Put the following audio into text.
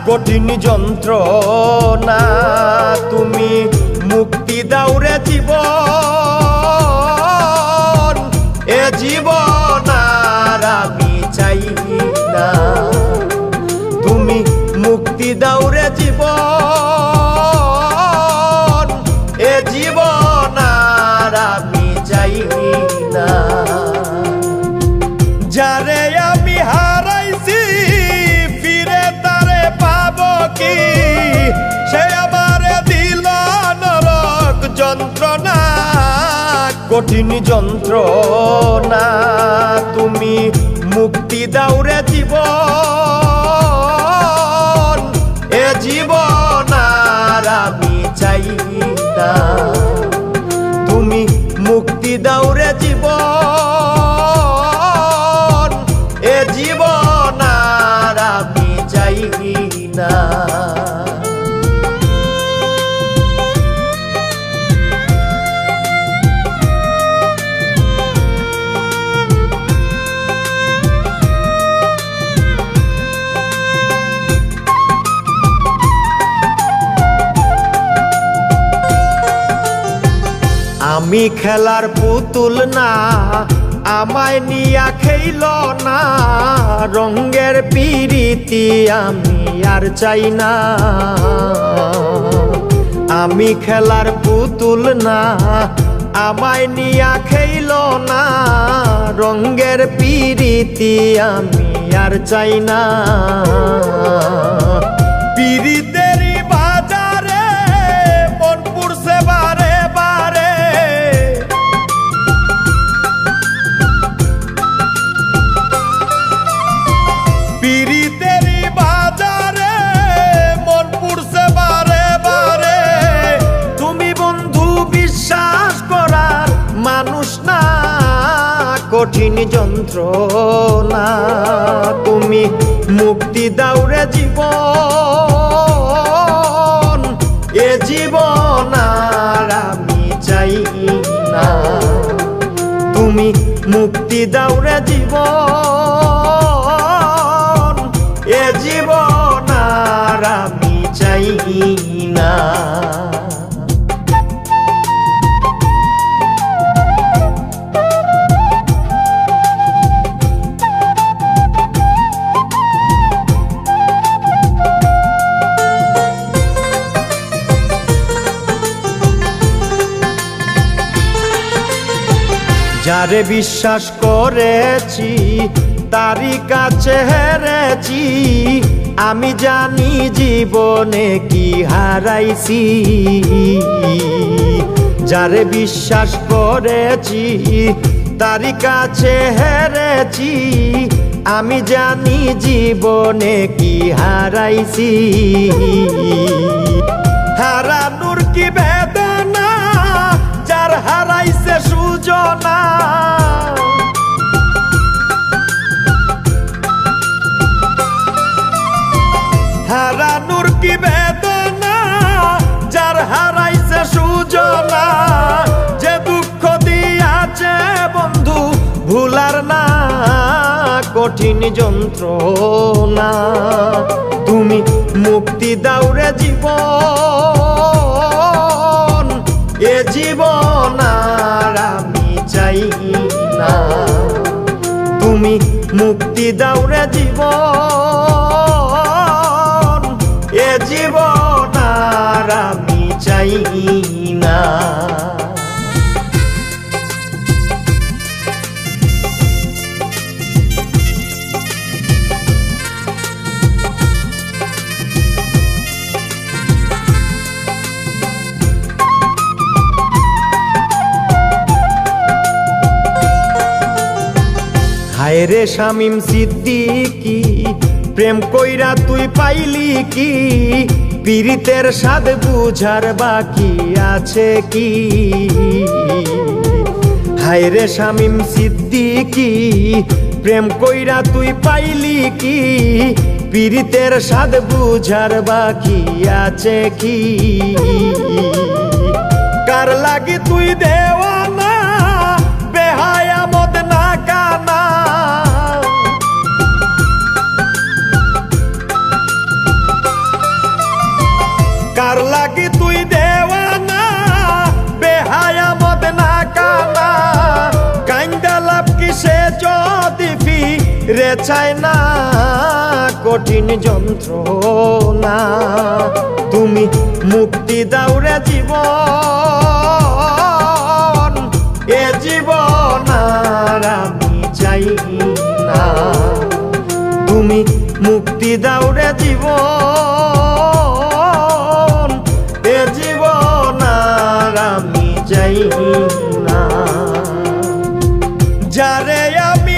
কঠিন যন্ত্রণা তুমি মুক্তি দাও রে জীবন, এ জীবন আর আমি চাই না। তুমি মুক্তি দাও রে জীবন, এ জীবন আর আমি চাই না। যারে আমি হারাইছি ফিরে তারে পাবো কি, সে আমারে দিল নরক যন্ত্রণা। কঠিন যন্ত্রণা তুমি মুক্তি দাও রে জীবন, এ জীবন আর আমি চাই না। তুমি মুক্তি দাও রে জীবন, এ জীবন আর আমি চাই না। আমি খেলার পুতুল না, আমায় নিয়া খেইল না, রঙের পিরিতি আমি আর চাই না। আমি খেলার পুতুল না, আমায় নিয়া খেইল না, রঙের পিরিতি আমি আর চাই না। পিরিতেরই বাজারে মন পুরছে বারে বারে, পিরিতেরই বাজারে মন পুরছে বারে বারে। তুমি বন্ধু বিশ্বাস করার মানুষ না, কঠিন যন্ত্রণা তুমি মুক্তি দাও রে জীবন, এ জীবন আর আমি চাই না। তুমি মুক্তি দাও রে জীবন, এ জীবন আর আমি চাই না। যারে বিশ্বাস করেছি তারই কাছে হেরেছি, আমি জানি জীবনে কি হারাইছি। যারে বিশ্বাস করেছি তারই কাছে হেরেছি, আমি জানি জীবনে কি হারাইছি। হারানোর কি বেদনা, যার হারাইছে সুজনা। হারানোর কি বেদনা, যার হারাইছে সুজনা। যে দুঃখ দিয়াছে বন্ধু ভুলার না, কঠিন যন্ত্রণা তুমি মুক্তি দাও রে জীবন, এ জীবন আর আমি চাই না। তুমি মুক্তি দাও রে জীবন, এ জীবন আর আমি চাই না। হায় রে শামীম সিদ্দিকী, প্রেম কইরা তুই পাইলি কি, পীড়িতের স্বাদ বুঝার বাকি আছে কি। হায় রে শামীম সিদ্দিকী, প্রেম কইরা তুই পাইলি কি, পীড়িতের স্বাদ বুঝার বাকি আছে কি। কার লাগি তুই দেওয়ানা, বেহায়া মদ না কানা। লাগি তুই দেওয়ানা বেহায়া মদ না কানা কাইন্দা লাভ কিসে যদি ফিরে চায় না কঠিন যন্ত্রণা তুমি মুক্তি দাও রে জীবন এ জীবন আর আমি চাই না তুমি মুক্তি দাও রে জীবন এ জীবন আর আমি চাই না যারে আমি